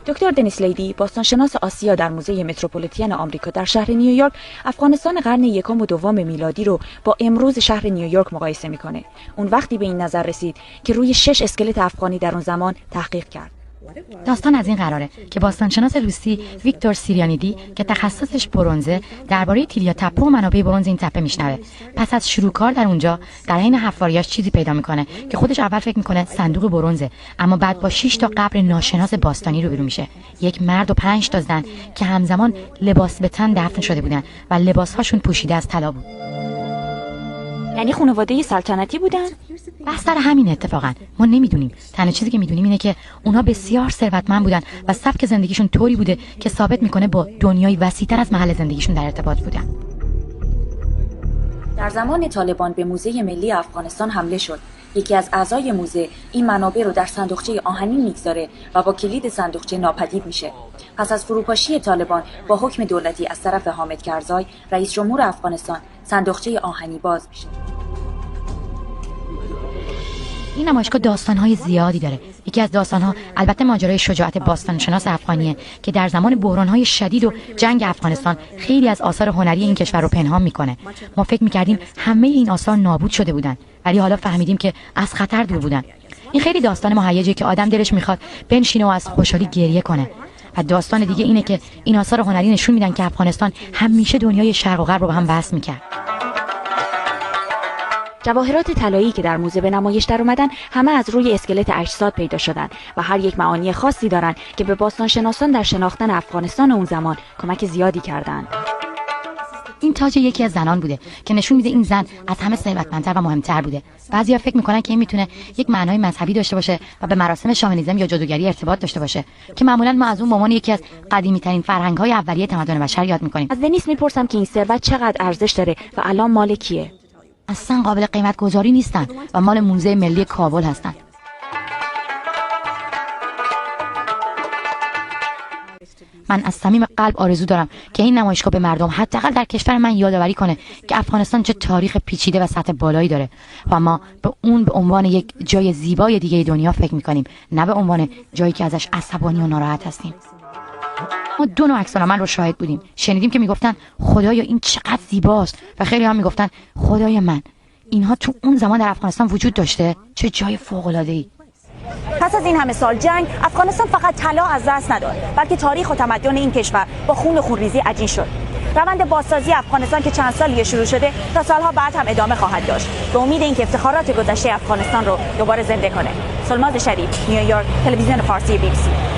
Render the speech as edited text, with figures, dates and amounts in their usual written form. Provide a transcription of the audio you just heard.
دکتر دنیس لیدی، باستانشناس آسیا در موزه متروپولیتن آمریکا در شهر نیویورک، افغانستان قرن یکم و دوم میلادی رو با امروز شهر نیویورک مقایسه میکنه. اون وقتی به این نظر رسید که روی 6 اسکلت افغانی در اون زمان تحقیق کرد. داستان از این قراره که باستانشناس روسی ویکتور سیریانیدی که تخصصش برنزه درباره تیلیا تپه و منابع برنز این تپه میشنوه. پس از شروع کار در اونجا در حین حفاریاش چیزی پیدا میکنه که خودش اول فکر میکنه صندوق برنزه، اما بعد با 6 تا قبر ناشناس باستانی روبرو میشه. یک مرد و 5 تا زن که همزمان لباس به تن دفن شده بودن و لباسهاشون پوشیده از طلا بود. یعنی خانواده سلطنتی بودن؟ بحث سر همین اتفاقا ما نمیدونیم. تنها چیزی که میدونیم اینه که اونها بسیار ثروتمند بودن و سبک زندگیشون طوری بوده که ثابت میکنه با دنیای وسیع‌تر از محل زندگیشون در ارتباط بودن. در زمان طالبان به موزه ملی افغانستان حمله شد. یکی از اعضای موزه این منابع رو در صندوقچه آهنین میگذاره و با کلید صندوقچه ناپدید میشه. پس از فروپاشی طالبان با حکم دولتی از طرف حامد کرزای رئیس جمهور افغانستان، صندوقچه آهنی باز میشه. این نمایشگاه داستان‌های زیادی داره. یکی از داستان‌ها البته ماجرای شجاعت باستانشناس افغانیه که در زمان بحران‌های شدید و جنگ افغانستان خیلی از آثار هنری این کشور رو پنهان می‌کنه. ما فکر می‌کردیم همه این آثار نابود شده بودن، ولی حالا فهمیدیم که از خطر دور بودن. این خیلی داستان مهیجه که آدم دلش می‌خواد بنشینه و از خوشحالی گریه کنه. و داستان دیگه اینه که این آثار هنری نشون میدن که افغانستان همیشه دنیای شرق و غرب رو به هم وصل می‌کرد. جواهرات طلایی که در موزه به نمایش در اومدن همه از روی اسکلت اجساد پیدا شدن و هر یک معانی خاصی دارن که به باستانشناسان در شناختن افغانستان اون زمان کمک زیادی کردند. این تاج یکی از زنان بوده که نشون میده این زن از همه ثروتمندتر و مهمتر بوده. بعضیا فکر میکنن که این میتونه یک معنای مذهبی داشته باشه و به مراسم شامانیسم یا جادوگری ارتباط داشته باشه که معمولا ما از اون به عنوان یکی از قدیمی ترین فرهنگ های اولیه تمدن بشر یاد میکنیم. از دنیس میپرسم که این ثروت چقدر ارزش داره و الان مال کیه؟ اصلا قابل قیمت گذاری نیستن و مال موزه ملی کابل هستن. من از صمیم قلب آرزو دارم که این نمایشگاه به مردم حداقل در کشور من یادآوری کنه که افغانستان چه تاریخ پیچیده و سطح بالایی داره و ما به اون به عنوان یک جای زیبای دیگه دنیا فکر می‌کنیم، نه به عنوان جایی که ازش عصبانی و ناراحت هستیم. ما 2 نوع عکس‌العمل رو شاهد بودیم. شنیدیم که میگفتن خدایا این چقدر زیباست و خیلی هم میگفتن خدای من اینها تو اون زمان در افغانستان وجود داشته. چه جای فوق‌العاده‌ای. پس از این همه سال جنگ، افغانستان فقط طلا از دست نداد، بلکه تاریخ و تمدن این کشور با خون و خونریزی عجین شد. روند بازسازی افغانستان که چند سالیه شروع شده تا سالها بعد هم ادامه خواهد داشت، به امید اینکه افتخارات گذشته افغانستان رو دوباره زنده کنه. سلماز شریف، نیویورک، تلویزیون فارسی BBC.